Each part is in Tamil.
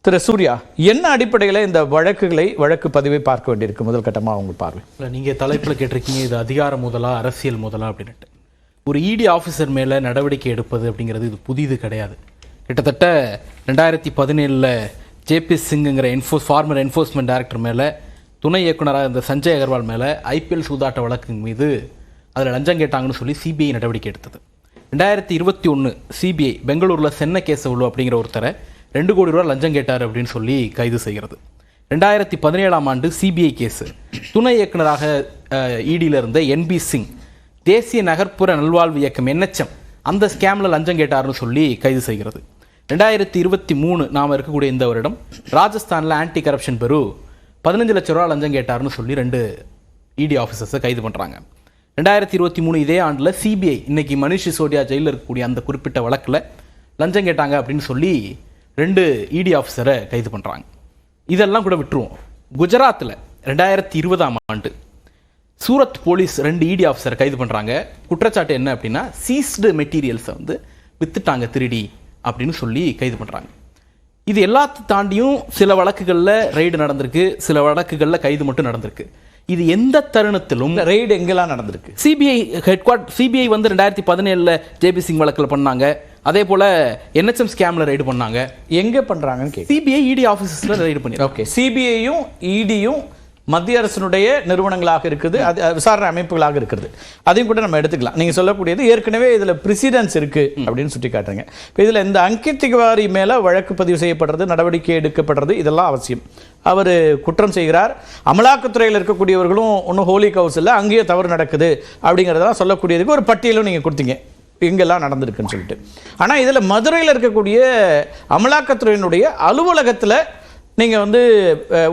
திரு சூர்யா, என்ன அடிப்படையில் இந்த வழக்கு பதிவை பார்க்க வேண்டியிருக்கு? முதல் கட்டமாக அவங்க பார்வை. இல்லை, நீங்கள் தலைப்பில் கேட்டிருக்கீங்க, இது அதிகார முதலா அரசியல் முதலா அப்படின்ட்டு. ஒரு இடி ஆஃபீஸர் மேலே நடவடிக்கை எடுப்பது அப்படிங்கிறது இது புதிது கிடையாது. கிட்டத்தட்ட 2017 ஜேபி சிங்குங்கிற ஃபார்மர் என்ஃபோர்ஸ்மெண்ட் டைரக்டர் மேலே, துணை இயக்குனராக இருந்த சஞ்சய் அகர்வால் மேலே ஐபிஎல் சூதாட்ட வழக்கு மீது அதில் லஞ்சம் கேட்டாங்கன்னு சொல்லி சிபிஐ நடவடிக்கை எடுத்தது. 2021 சிபிஐ பெங்களூரில் சென்னை கேசவுலு அப்படிங்கிற ஒருத்தரை 2 கோடி ரூபா லஞ்சம் கேட்டார் அப்படின்னு சொல்லி கைது செய்கிறது. 2017 சிபிஐ கேஸு துணை இயக்குனராக இடியில் இருந்த என்பி சிங், தேசிய நகர்ப்புற நல்வாழ்வு இயக்கம் NHM, அந்த ஸ்கேமில் லஞ்சம் கேட்டார்னு சொல்லி கைது செய்கிறது. 2023 நாம் இருக்கக்கூடிய இந்த வருடம் ராஜஸ்தானில் ஆன்டி கரப்ஷன் பெரு 15 லட்ச ரூபா லஞ்சம் கேட்டார்னு சொல்லி 2 இடி ஆஃபீஸர்ஸை கைது பண்ணுறாங்க. 2023 இதே ஆண்டில் சிபிஐ இன்னைக்கு மனிஷ் சிசோடியா ஜெயிலில் இருக்கக்கூடிய அந்த குறிப்பிட்ட வழக்கில் லஞ்சம் கேட்டாங்க அப்படின்னு சொல்லி 2 இடி ஆஃபீஸரை கைது பண்ணுறாங்க. இதெல்லாம் கூட விட்டுருவோம். குஜராத்தில் 2020 சூரத் போலீஸ் 2 இடி ஆஃபீஸரை கைது பண்ணுறாங்க. குற்றச்சாட்டு என்ன அப்படின்னா, சீஸ்டு மெட்டீரியல்ஸை வித்துட்டாங்க திருடி அப்படின்னு சொல்லி கைது பண்ணுறாங்க. இது எல்லாத்தையும் தாண்டியும் சில வழக்குகளில் ரெய்டு நடந்திருக்கு, சில வழக்குகளில் கைது மட்டும் நடந்திருக்கு. இது எந்த தருணத்திலும் ரெய்டு எங்கெல்லாம் நடந்திருக்கு? சிபிஐ சிபிஐ 2017 ஜேபி சிங் வழக்கில் பண்ணாங்க. அதே போல NHM ஸ்கேம்ல ரைடு பண்ணாங்க. எங்க பண்றாங்கன்னு சிபிஐ இடி ஆபீசஸ்ல ரைடு பண்ணி. ஓகே, சிபிஐயும் இடியும் மத்திய அரசினுடைய நிறுவனங்களாக இருக்குது, அது விசாரணை அமைப்புகளாக இருக்கிறது. அதையும் கூட நம்ம எடுத்துக்கலாம். நீங்க சொல்லக்கூடியது ஏற்கனவே இதுல பிரசிடென்ஸ் இருக்கு அப்படின்னு சுட்டி காட்டுறீங்க. இப்போ இதுல இந்த அங்கித் திவாரி மேல வழக்கு பதிவு செய்யப்படுறது, நடவடிக்கை எடுக்கப்படுறது, இதெல்லாம் அவசியம். அவர் குற்றம் செய்கிறார், அமலாக்கத்துறையில் இருக்கக்கூடியவர்களும் ஒன்றும் ஹோலி கவுஸ் இல்லை, அங்கேயே தவறு நடக்குது அப்படிங்கிறதெல்லாம் சொல்லக்கூடியதுக்கு ஒரு பட்டியலும் நீங்கள் கொடுத்தீங்க எங்கெல்லாம் நடந்திருக்குன்னு சொல்லிட்டு. ஆனால் இதில் மதுரையில் இருக்கக்கூடிய அமலாக்கத்துறையினுடைய அலுவலகத்தில் நீங்கள்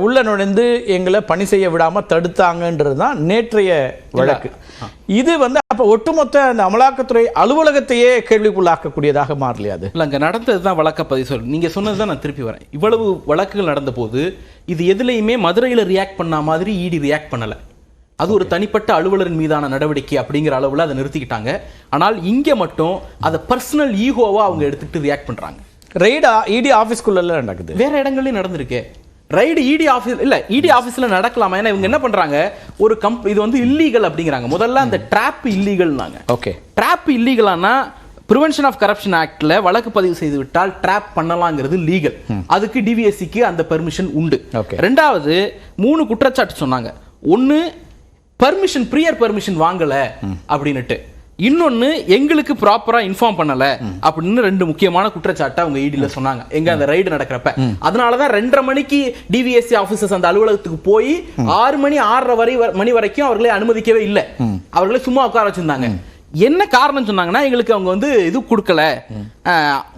உள்ள நுழைந்து எங்களை பணி செய்ய விடாமல் தடுத்தாங்கன்றது தான் நேற்றைய வழக்கு. இது அப்போ ஒட்டுமொத்த அந்த அமலாக்கத்துறை அலுவலகத்தையே கேள்விக்குள்ளாக்கக்கூடியதாக மாறலையாது? இல்லை, அங்கே நடந்தது தான் வழக்க பதிவு சொல்லு. நீங்கள் சொன்னது தான் நான் திருப்பி வரேன். இவ்வளவு வழக்குகள் நடந்த போது இது எதுலையுமே மதுரையில் ரியாக்ட் பண்ண மாதிரி இடி ரியாக்ட் பண்ணலை. அது ஒரு தனிப்பட்ட அலுவலரின் மீதான நடவடிக்கை அப்படிங்கிற அளவில் அதை நிறுத்திக்கிட்டாங்க. ஆனால் இங்கே மட்டும் அதை பர்சனல் ஈகோவா அவங்க எடுத்துக்கிட்டு ரியாக்ட் பண்ணுறாங்க. ரெய்டா இடி ஆஃபீஸ்க்குள்ள நடக்குது, வேற இடங்கள்லையும் நடந்திருக்கு ரைடு. இடி ஆஃபீஸ் இல்லை, இடி ஆஃபீஸ்ல நடக்கலாமா? ஏன்னா இவங்க என்ன பண்றாங்க, ஒரு இது இல்லீகல் அப்படிங்கிறாங்க. முதல்ல அந்த ட்ராப் இல்லீகல்னாங்க. ஓகே, ட்ராப் இல்லீகலானா பிரிவென்ஷன் ஆஃப் கரப்ஷன் ஆக்ட்ல வழக்கு பதிவு செய்து விட்டால் ட்ராப் பண்ணலாங்கிறது லீகல். அதுக்கு டிவிஎஸ்சிக்கு அந்த பெர்மிஷன் உண்டு. ரெண்டாவது 3 குற்றச்சாட்டு சொன்னாங்க. ஒன்னு, பர்மிஷன் ப்ரியர் பர்மிஷன் வாங்கல அப்படின்னுட்டு. இன்னொன்னு, எங்களுக்கு ப்ராப்பரா இன்ஃபார்ம் பண்ணல அப்படின்னு 2 முக்கியமான குற்றச்சாட்டை அவங்க இடில சொன்னாங்க எங்க அந்த ரைடு நடக்கிறப்ப. அதனாலதான் 2:30 மணிக்கு டிவிஎஸ்சி ஆபீசர்ஸ் அந்த அலுவலகத்துக்கு போய் 6 மணி 6:30 மணி வரைக்கும் அவர்களை அனுமதிக்கவே இல்லை. அவர்களை சும்மா உட்கார வச்சிருந்தாங்க. என்ன காரணம் சொன்னாங்கன்னா, எங்களுக்கு அவங்க இது கொடுக்கல.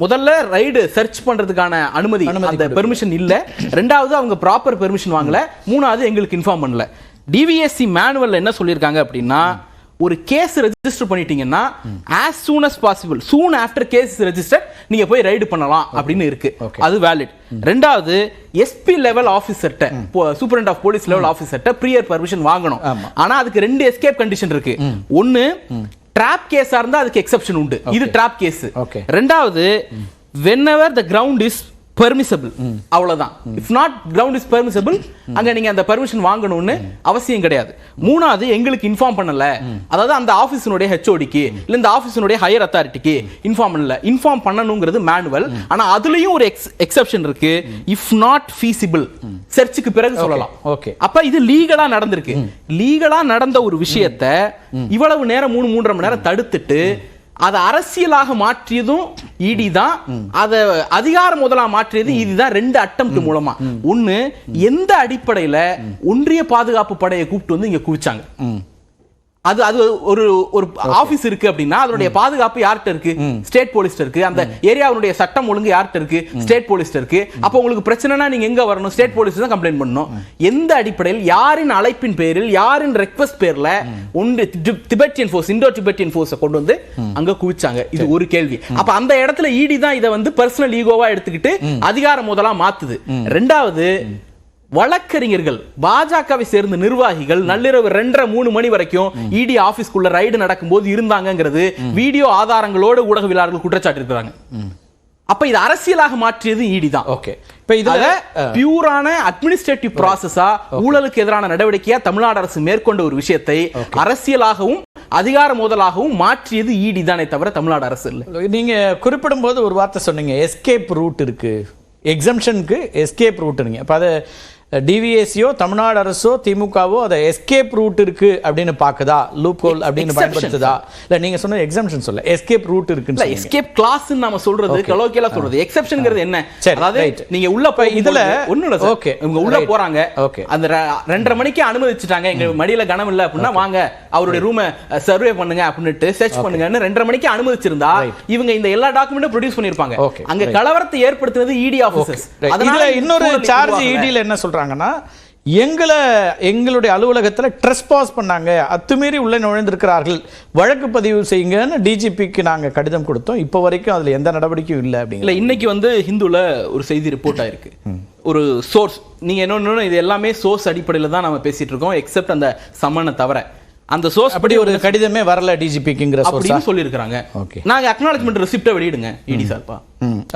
முதல்ல ரைடு சர்ச் பண்றதுக்கான அனுமதி, அந்த பெர்மிஷன் இல்ல. ரெண்டாவது, அவங்க ப்ராப்பர் பெர்மிஷன் வாங்கல. மூணாவது, எங்களுக்கு இன்ஃபார்ம் பண்ணல. டிவிஎஸ்சி மேனுவல்ல என்ன சொல்லியிருக்காங்க அப்படின்னா, ஒரு கேஸ் ரெஜிஸ்டர் பண்ணிட்டீங்கன்னா as soon as possible, soon after case registered நீங்க போய் ரைடு பண்ணலாம் அப்படின்னு இருக்கு. அது வேலிட். ரெண்டாவது, எஸ்பி லெவல் ஆபீசர்ட்ட, சூப்பரண்ட் ஆஃப் போலீஸ் லெவல் ஆபீசர்ட்ட ப்ரியர் பர்மிஷன் வாங்கணும். ஆனா அதுக்கு 2 எஸ்கேப் கண்டிஷன் இருக்கு. ஒன்னு, ட்ராப் கேஸா இருந்தா அதுக்கு எக்ஸெப்ஷன் உண்டு. இது ட்ராப் கேஸ். ரெண்டாவது, whenever the ground is permissible, அவ்வளவுதான். if not ground is permissible, அங்க நீங்க அந்த பெர்மிஷன் வாங்கணும்னு அவசியம் கிடையாது. மூணாவது, எங்களுக்கு இன்ஃபார்ம் பண்ணல, அதாவது அந்த ஆபீஸினுடைய ஹெச்ஓடிக்கு இல்ல இந்த ஆபீஸினுடைய ஹையர் அத்தாரிட்டிக்கு இன்ஃபார்ம் பண்ணல. இன்ஃபார்ம் பண்ணணுங்கிறது மேனுவல். ஆனா அதுலயும் ஒரு எக்ஸெப்ஷன் இருக்கு. if not feasible, சர்ச்சுக்கு பிறகு சொல்லலாம். ஓகே, அப்ப இது லீகலா நடந்திருக்கு. லீகலா நடந்த ஒரு விஷயத்தை இவ்வளவு நேரம் 3.5 மணி நேரம் தடுத்துட்டு அதை அரசியலாக மாற்றியதும் இடி தான், அதை அதிகார முதலா மாற்றியது இடி தான். 2 அட்டெம்ப்ட் மூலமா. ஒன்னு, எந்த அடிப்படையில ஒன்றிய பாதுகாப்பு படையை கூப்பிட்டு இங்க குவிச்சாங்க. அது ஒரு ஆபீஸ் இருக்கு அப்படின்னா அதனுடைய பாதுகாப்பு யார்கிட்ட இருக்கு? ஸ்டேட் போலீஸ் இருக்கு. அந்த ஏரியாவுடைய சட்டம் ஒழுங்கு யார்கிட்ட இருக்கு? ஸ்டேட் போலீஸ் இருக்கு. அப்ப உங்களுக்கு பிரச்சனைனா நீங்க எங்க வரணும்? ஸ்டேட் போலீஸ் தான் கம்ப்ளைண்ட் பண்ணணும். எந்த அடிப்படையில், யாரின் அழைப்பின் பேரில், யாரின் ரெக்வெஸ்ட் பேர்ல திபெத்தியன் ஃபோர்ஸ், இண்டோ திபெத்தியன் ஃபோர்ஸை கொண்டு அங்க குவிச்சாங்க? இது ஒரு கேள்வி. அப்ப அந்த இடத்துல இடி தான் இதை பர்சனல் ஈகோவா எடுத்துக்கிட்டு அதிகார முதலா மாத்துது. ரெண்டாவது, வழக்கறிஞர்கள், பாஜகவை சேர்ந்த நிர்வாகிகள் நள்ளிரவு 2:30-3 மணி வரைக்கும் இடி ஆபீஸ்க்குள்ள ரைடு நடக்கும்போது இருந்தாங்கிறது வீடியோ ஆதாரங்களோடு ஊடகவியலாளர்கள் குற்றச்சாட்டு இருக்கிறாங்க. அப்ப இது அரசியலாக மாற்றியது இடி தான். ஓகே, இப்ப இதுல பியூரான அட்மினிஸ்ட்ரேட்டிவ் ப்ராசஸா ஊழலுக்கு எதிரான நடவடிக்கையா தமிழ்நாடு அரசு மேற்கொண்ட ஒரு விஷயத்தை அரசியலாகவும் அதிகார மோதலாகவும் மாற்றியது இடி தானே தவிர தமிழ்நாடு அரசு இல்லை. நீங்க குறிப்பிடும் போது ஒரு வார்த்தை சொன்னீங்க, எஸ்கேப் ரூட் இருக்கு, எக்ஸம்ஷனுக்கு எஸ்கேப் ரூட். அப்ப அது டிவிஎஸ்சியோ தமிழ்நாடு அரசோ திமுகவோ அதை எஸ்கேப் ரூட் இருக்கு அப்படின்னு பாக்குதா, லூப் ஹோல் அப்படின்னு பயன்படுத்துதா? இல்ல நீங்க சொன்ன எக்ஸம்ஷன் சொல்ல எஸ்கேப் ரூட் இருக்குன்னு எஸ்கேப் கிளாஸ் நாம சொல்றது கலோக்கியலா சொல்றது. எக்ஸெப்ஷன்ங்கிறது என்ன? அதாவது நீங்க உள்ள போய் இதுல ஒண்ணு இல்ல, ஓகே இவங்க உள்ள போறாங்க, அந்த 2:30 மணிக்கு அனுமதிச்சிட்டாங்க, எங்க மடியில கனம் இல்ல அப்படின்னா வாங்க அவருடைய ரூமை சர்வே பண்ணுங்க அப்படின்ட்டு சர்ச் பண்ணுங்கன்னு 2:30 மணிக்கு அனுமதிச்சிருந்தா இவங்க இந்த எல்லா டாக்குமெண்ட்டும் ப்ரொடியூஸ் பண்ணிருப்பாங்க. அங்க கலவரத்தை ஏற்படுத்துறது இடி ஆபீசர்ஸ். அதுல இன்னொரு சார்ஜ் இடில என்ன சொல்றாங்க, எங்களுடைய அலுவலகத்தில் ட்ரெஸ்பாஸ் பண்ணாங்க, அத்துமீறி உள்ள நுழைந்திருக்கிறார்கள், வழக்கு பதிவு செய்யுங்கன்னு டிஜிபிக்கு நாங்க கடிதம் கொடுத்தோம். இப்போ வரைக்கும் அதுல எந்த நடவடிக்கையும் இல்லை அப்படிங்கிற. இன்னைக்கு ஹிந்துல ஒரு செய்தி ரிப்போர்ட் ஆயிருக்கு. ஒரு சோர்ஸ், நீங்க என்ன இது எல்லாமே சோர்ஸ் அடிப்படையில் தான் நம்ம பேசிட்டு இருக்கோம், எக்ஸெப்ட் அந்த சம்மனை தவிர. அந்த சோர்ஸ் அப்படி ஒரு கடிதமே வரல டிஜிபிக்குங்கிற அப்படின்னு சொல்லியிருக்காங்க. நாங்க அக்னாலஜ்மெண்ட் ரெசிப்டை வெளியிடுங்க இடி சார்பா,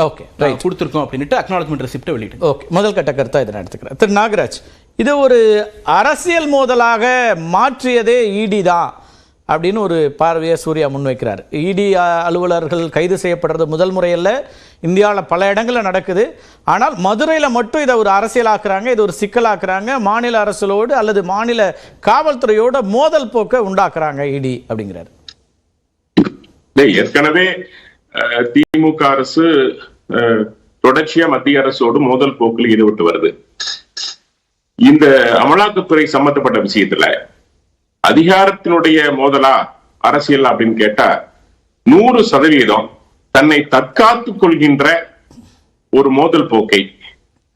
ஓகே ரைட் கொடுத்துருக்கோம் அப்படின்ட்டு அக்னாலஜ்மெண்ட் ரெசிப்டை வெளியிடுங்க. ஓகே, முதல் கட்ட கருத்தா இதை எடுத்துக்கிறேன். திரு நாகராஜ், இது ஒரு அரசியல் மோதலாக மாற்றியதே இடி தான் அப்படின்னு ஒரு பார்வையை சூர்யா முன்வைக்கிறார். இடி அலுவலர்கள் கைது செய்யப்படுறது முதல் முறையில் இந்தியாவில் பல இடங்களில் நடக்குது. ஆனால் மதுரையில் மட்டும் இதை ஒரு அரசியலாக்குறாங்க, இது ஒரு சிக்கலாக்குறாங்க, மாநில அரசோடு அல்லது மாநில காவல்துறையோட மோதல் போக்கை உண்டாக்குறாங்க இடி அப்படிங்கிறார். ஏற்கனவே திமுக அரசு தொடர்ச்சியா மத்திய அரசோடு மோதல் போக்கில் ஈடுபட்டு வருது. இந்த அமலாக்கத்துறை சம்பந்தப்பட்ட விஷயத்துல அதிகாரத்தினுடைய மோதலா அரசியல் அப்படின்னு கேட்டா 100% தன்னை தற்காத்துக் கொள்கின்ற ஒரு மோதல் போக்கை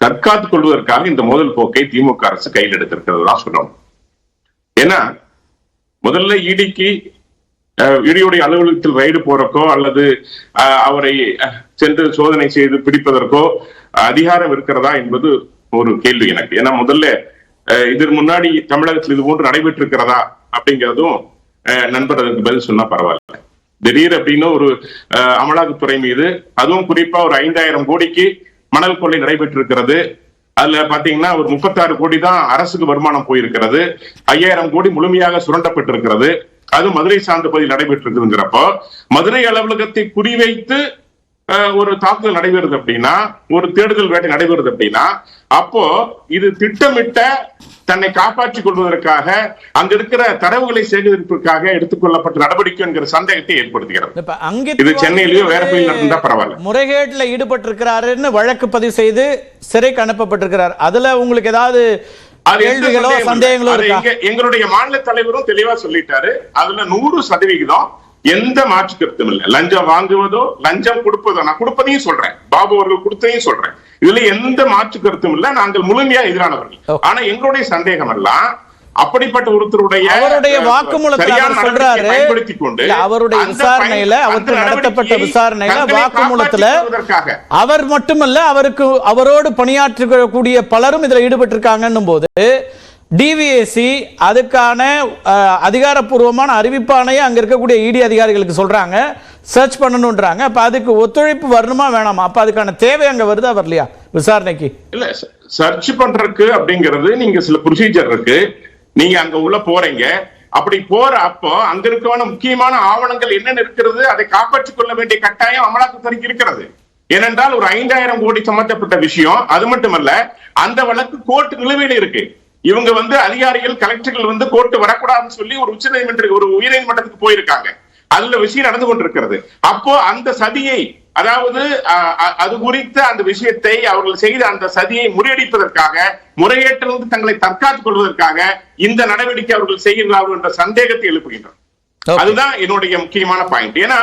தற்காத்துக் கொள்வதற்காக இந்த மோதல் போக்கை திமுக அரசு கையில் எடுத்திருக்கிறது தான் சொல்லணும். ஏன்னா முதல்ல இடியுடைய அலுவலகத்தில் ரைடு போறக்கோ அல்லது அவரை சென்று சோதனை செய்து பிடிப்பதற்கோ அதிகாரம் இருக்கிறதா என்பது ஒரு கேள்வி எனக்கு. ஏன்னா முதல்ல இதற்கு முன்னாடி தமிழகத்தில் இது போன்று நடைபெற்று இருக்கிறதா அப்படிங்கிறதும் நண்பர் அதற்கு பதில் சொன்னா பரவாயில்ல. திடீர் அப்படின்னு ஒரு அமலாக்கத்துறை மீது, அதுவும் குறிப்பா ஒரு 5000 கோடிக்கு மணல் கொள்ளை நடைபெற்றிருக்கிறது. அதுல பாத்தீங்கன்னா ஒரு 36 கோடி தான் அரசுக்கு வருமானம் போயிருக்கிறது, 5000 கோடி முழுமையாக சுரண்டப்பட்டிருக்கிறது. அது மதுரை சார்ந்த பகுதியில் நடைபெற்றிருக்குங்கிறப்போ மதுரை அலுவலகத்தை குறிவைத்து ஒரு தாக்குதல் நடைபெறுது அப்படின்னா, ஒரு தேடுதல் வேட்டை நடைபெறுது அப்படின்னா, அப்போ இது திட்டமிட்ட தன்னை காப்பாற்றிக் கொள்வதற்காக அங்க இருக்கிற தரவுகளை சேகரிப்பதற்காக எடுத்துக்கொள்ளப்பட்ட நடவடிக்கை என்கிற சந்தேகத்தை ஏற்படுத்துகிறது. இது சென்னையிலயோ வேற பகுதியில் நடந்தா பரவாயில்ல. முறைகேட்டில் ஈடுபட்டிருக்கிறாருன்னு வழக்கு பதிவு செய்து சிறைக்கு அனுப்பப்பட்டிருக்கிறார். அதுல உங்களுக்கு ஏதாவது கேள்விகளோ சந்தேகங்களோ இருக்கா? எங்களுடைய மாநில தலைவரும் தெளிவா சொல்லிட்டாரு, அதுல 100% எந்த மாற்று கருத்தும் இல்லை. லஞ்சம் வாங்குவதோ லஞ்சம் கொடுப்பதோ, நான் கொடுப்பதையும் சொல்றேன், பாபு அவர்கள் கொடுத்ததையும் சொல்றேன், இதுல எந்த மாற்று கருத்தும் இல்லை. நாங்கள் முழுமையா எதிரானவர்கள். ஆனா எங்களுடைய சந்தேகம் எல்லாம் அப்படிப்பட்ட ஒருத்தருடைய அவருடைய வாக்குமூலத்தில் சொல்றாரு, அவருடைய விசாரணையில அவருக்கு நடத்தப்பட்ட விசாரணையில வாக்குமூலத்துல அவர் மட்டுமல்ல அவரோடு பணியாற்றக்கூடிய பலரும் இதுல ஈடுபட்டிருக்காங்கன்னும் போது டிவிஎஸ்சி அதுக்கான அதிகாரப்பூர்வமான அறிவிப்பானையே அங்க இருக்கக்கூடிய இடி அதிகாரிகளுக்கு சொல்றாங்க, சர்ச் பண்ணணும்ன்றாங்க. அப்ப அதுக்கு ஒத்துழைப்பு வரணுமா வேணாமா? அப்ப அதுக்கான தேவை அங்க வருதா வரலையா விசாரணைக்கு? இல்ல, சர்ச் பண்றதுக்கு அப்படிங்கிறது நீங்க சில ப்ரொசீஜர் இருக்கு. நீங்க அங்க உள்ள போறீங்க, அப்படி போற அப்போ அங்க இருக்கான முக்கியமான ஆவணங்கள் என்னென்ன இருக்கிறது அதை காப்பாற்றிக் கொள்ள வேண்டிய கட்டாயம் அமலாக்கத்துறைக்கு இருக்கிறது. ஏனென்றால் ஒரு 5000 கோடி சம்பந்தப்பட்ட விஷயம். அது மட்டுமல்ல, அந்த வழக்கு கோர்ட் நிலுவையில் இருக்கு. இவங்க அதிகாரிகள் கலெக்டர்கள் கோர்ட் வரக்கூடாதுன்னு சொல்லி ஒரு உயர்நீதிமன்றத்துக்கு போயிருக்காங்க. அதுல விஷயம் நடந்து கொண்டிருக்கிறது. அப்போ அந்த சதியை, அதாவது அது குறித்த அந்த விஷயத்தை அவர்கள் செய்த அந்த சதியை முறியடிப்பதற்காக, முறையேற்றிலிருந்து தங்களை தற்காத்துக் கொள்வதற்காக இந்த நடவடிக்கை அவர்கள் செய்கிறார்கள் என்ற சந்தேகத்தை எழுப்புகின்றனர். அதுதான் என்னுடைய முக்கியமான பாயிண்ட். ஏன்னா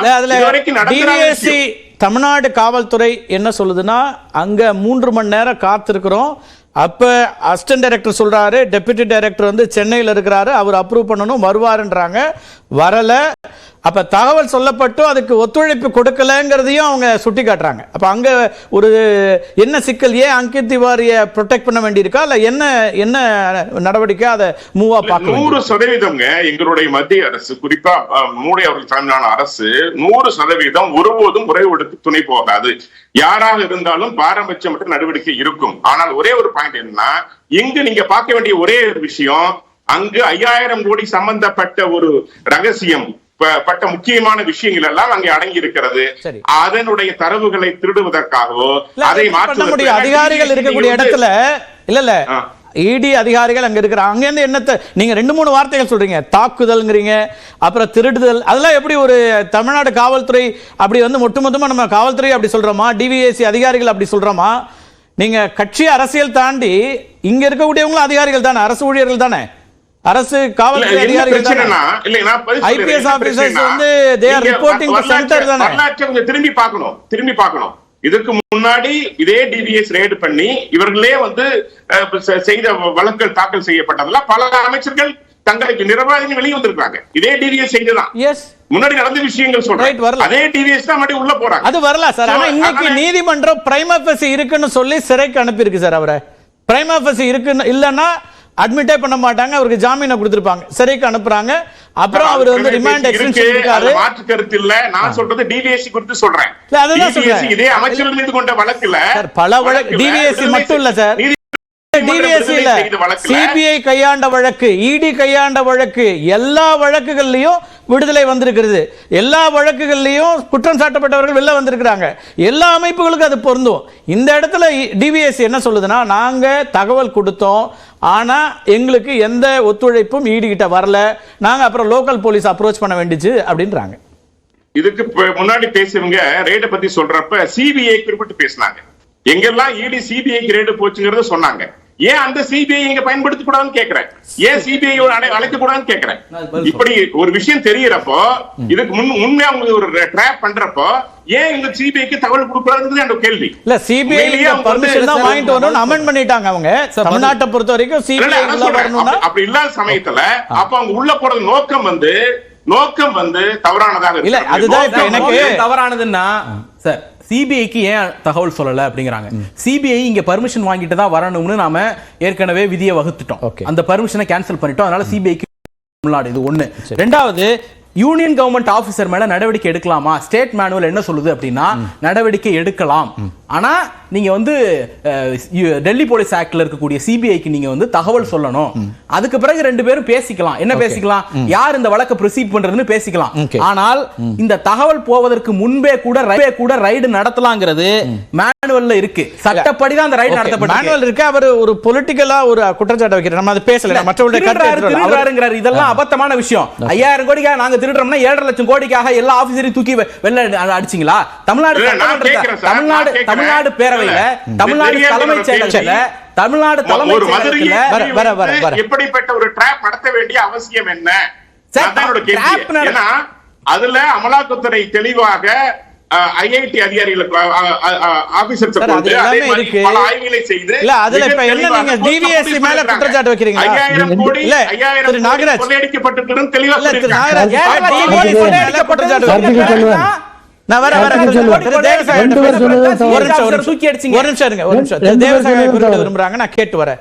தமிழ்நாடு காவல்துறை என்ன சொல்லுதுன்னா, அங்க 3 மணி நேரம் காத்திருக்கிறோம், அப்ப அசிஸ்டன்ட் டைரக்டர் சொல்றாரு, டெபுட்டி டைரக்டர் வந்து சென்னையில் இருக்கிறாரு, அவர் அப்ரூவ் பண்ணணும், வருவாருன்றாங்க, வரல. அப்ப தகவல் சொல்லப்பட்டும் அதுக்கு ஒத்துழைப்பு கொடுக்கலங்கிறதையும் அவங்க சுட்டி காட்டுறாங்க. அப்ப அங்க ஒரு என்ன சிக்கல்? ஏன் அங்கித் திவாரியை ப்ரொடெக்ட் பண்ண வேண்டியிருக்கா, இல்ல என்ன என்ன நடவடிக்கை அதை மூவா பார்க்க? 100% எங்களுடைய மத்திய அரசு, குறிப்பா மோடி அவர்கள் தலைமையிலான அரசு 100% ஒருபோதும் உறைவிடுக்கு துணை போகாது. யாராக இருந்தாலும் பாரபட்சமற்ற நடவடிக்கை இருக்கும். ஆனால் ஒரே ஒரு பாயிண்ட் என்னன்னா, இங்கு நீங்க பார்க்க வேண்டிய ஒரே ஒரு விஷயம், அங்கு 5000 கோடி சம்பந்தப்பட்ட ஒரு ரகசியம் பட்ட முக்கியமான விஷயங்கள் எல்லாம் அங்கே அடங்கி இருக்கிறது. அதனுடைய தரவுகளை திருடுவதற்காகவோ அதை மாற்ற அதிகாரிகள் இருக்கக்கூடிய இடத்துல இல்ல இடி அதிகாரிகள் அங்க இருக்கிறாங்க. அங்க இருந்து என்னத்தை நீங்க 2-3 வார்த்தைகள் சொல்றீங்க, தாக்குதல்ங்கிறீங்க, அப்புறம் திருடுதல், அதெல்லாம் எப்படி ஒரு தமிழ்நாடு காவல்துறை அப்படி வந்து ஒட்டுமொத்தமா நம்ம காவல்துறை அப்படி சொல்றோமா, டிவிஎஸ்சி அதிகாரிகள் அப்படி சொல்றோமா? நீங்க கட்சி அரசியல் தாண்டி இங்க இருக்கக்கூடியவங்களும் அதிகாரிகள் தானே, அரசு ஊழியர்கள் தானே, அரசு காவல்துறை அதிகாரிகள் தானே, ஐபிஎஸ் ஆபீசர்ஸ் வந்து they are reporting to center தானே. வரலாற்றை திரும்பி பார்க்கணும். இதுக்கு முன்னாடி இதே டிவிஎஸ் ரெய்டு பண்ணி இவர்களே வந்து செய்த வழக்குகள் தாக்கல் செய்யப்பட்டதுல பல அமைச்சர்கள் தங்களுக்கு நிரபராதிகள் வெளியே வந்திருக்காங்க. இதே டிவிஎஸ் செய்ததான். முன்னாடி நடந்த விஷயங்கள் சொல்றேன். அதே டிவிஎஸ் தான் மறுபடியும் உள்ள போறாங்க. அது வரல சார். ஆனா இன்னைக்கு நீதிமன்றம் பிரைமா ஃபேசி இருக்குன்னு சொல்லி சிறைக்கு அனுப்பி இருக்கு சார். அவரை பிரைமா ஃபேசி இருக்குன்னு இல்லன்னா அட்மிட்டே பண்ண மாட்டாங்க, அவருக்கு ஜாமீனை கொடுத்திருப்பாங்க, சிறைக்கு அனுப்புறாங்க. அப்புறம் அவர் வந்து ரிமாண்ட் எக்ஸ்டென்ஷன் இருக்காரு. மாற்று கருத்து இல்ல. நான் சொல்றது டிவிஎஸ்சி குறித்து சொல்றேன். அதுதான் சொல்றேன். இதே அமைச்சர்கள் மீது கொண்ட வழக்குல பல வழக்கு, டிவிஎஸ்சி மட்டும் இல்ல சார், டிவிஎஸ்சி இல்ல, சிபிஐ கையாண்ட வழக்கு, இடி கையாண்ட வழக்கு, எல்லா வழக்குகள்லயும் விடுதலை வந்திருக்கிறது. எல்லா வழக்குகள்லயும் குற்றம் சாட்டப்பட்டவர்கள் வெளில வந்திருக்கிறாங்க. எல்லா அமைப்புகளுக்கும் அது பொருந்தும். இந்த இடத்துல டிவிஎஸ்சி என்ன சொல்லுதுன்னா, நாங்க தகவல் கொடுத்தோம், ஆனா எங்களுக்கு எந்த ஒத்துழைப்பும் ஈடு கிட்ட வரல, நாங்க அப்புறம் லோக்கல் போலீஸ் அப்ரோச் பண்ண வேண்டிச்சு அப்படின்றாங்க. இதுக்கு முன்னாடி பேசுறவங்க ரேட பத்தி சொல்றப்ப சிபிஐ குறிப்பிட்டு பேசினாங்க. எங்கெல்லாம் இடி சிபிஐ ரேடு போச்சுங்கிறத சொன்னாங்க. ஏன் அந்த சிபிஐ இங்க பயன்படுத்த கூடாதுன்னு கேக்குறேன். ஏன் சிபிஐ அழைக்க கூடாதுன்னு கேக்குறேன். இப்படி ஒரு விஷயம் தெரியறப்போ, இதுக்கு முன்னே அவங்க ஒரு ட்ராப் பண்றப்போ ஏன் இந்த சிபிஐக்கு தகவல் கொடுக்கறாங்கிறது அந்த கேள்வி. இல்ல சிபிஐ பர்மிஷன் தான் வாங்கிட்டு வரணும், அமெண்ட் பண்ணிட்டாங்க அவங்க. தமிழ்நாட்டை பொறுத்த வரைக்கும் சிபிஐ உள்ள வரணும்னா அப்படி இல்லாத சமயத்துல அப்ப அவங்க உள்ள போறது நோக்கம் வந்து தவறானதாக இல்ல. அதுதான் இப்ப எனக்கு தவறானதுன்னா சார், சிபிஐக்கு ஏன் தகவல் சொல்லல அப்படிங்கிறாங்க. சிபிஐ இங்க பர்மிஷன் வாங்கிட்டு தான் வரணும்னு நாம ஏற்கனவே விதியை வகுத்துட்டோம். அந்த பர்மிஷனை கேன்சல் பண்ணிட்டோம். அதனால சிபிஐக்கு முன்னாடி இது ஒண்ணு. ரெண்டாவது, யூனியன் கவர்மெண்ட் ஆபீசர் மேல நடவடிக்கை எடுக்கலாமா? ஸ்டேட் மேனுவல் என்ன சொல்லுது அப்படின்னா நடவடிக்கை எடுக்கலாம். ஆனா நீங்க வந்து டெல்லி போலீஸ் ஆக்ட்ல இருக்கக்கூடிய சிபிஐக்கு நீங்க வந்து தகவல் சொல்லணும். அதுக்கு பிறகு 2 பேரும் பேசிக்கலாம். என்ன பேசிக்கலாம்? யார் இந்த வழக்கை ப்ரொசீட் பண்றதுன்னு பேசிக்கலாம். ஆனால் இந்த தகவல் போவதற்கு முன்பே கூட ரைடு நடத்தலாங்கிறது மேனுவல்ல இருக்கு. சட்டப்படி தான் அந்த ரைடு நடத்தப்பட்டது. மேனுவல் இருக்கு. அவர் ஒரு பொலிட்டிக்கலா ஒரு குற்றச்சாட்டு வைக்கிறார். நம்ம அது பேசல. மற்றவருடைய கருத்து இதெல்லாம் அபத்தமான விஷயம். 5000 கோடிக்காக நாங்க திருடுறோம்னா 7.5 லட்சம் கோடிக்காக எல்லா ஆபீசரையும் தூக்கி வெளில அடிச்சீங்களா? தமிழ்நாடு பேரவையில, தமிழ்நாடு தலைமைச் செயலகத்துல, தமிழ்நாடு தலைமைச் செயலகத்துல எப்படிப்பட்ட ஒரு ட்ராப் நடத்த வேண்டிய அவசியம் என்ன? ஏன்னா அதுல அமலாக்கத்துறை தெளிவாக ஐஐடி அதிகாரிகளுக்கு ஆபீசர்ஸ் போட்டு அதே மாதிரி பல ஆய்வுகளை செய்து இல்ல அதுல இப்ப என்ன நீங்க டிவிஎஸ்சி மேல குற்றச்சாட்டு வைக்கிறீங்க? 5000 கோடி 5000 நாகராஜ் கொள்ளையடிக்கப்பட்டிருக்குன்னு தெளிவா சொல்லிருக்காங்க. குற்றச்சாட்டு வைக்கிறீங்க. நான் வர தேவசாயம் ஒரு நிமிஷம் இருங்க. தேவசாயம் விரும்புறாங்க, நான் கேட்டு வரேன்.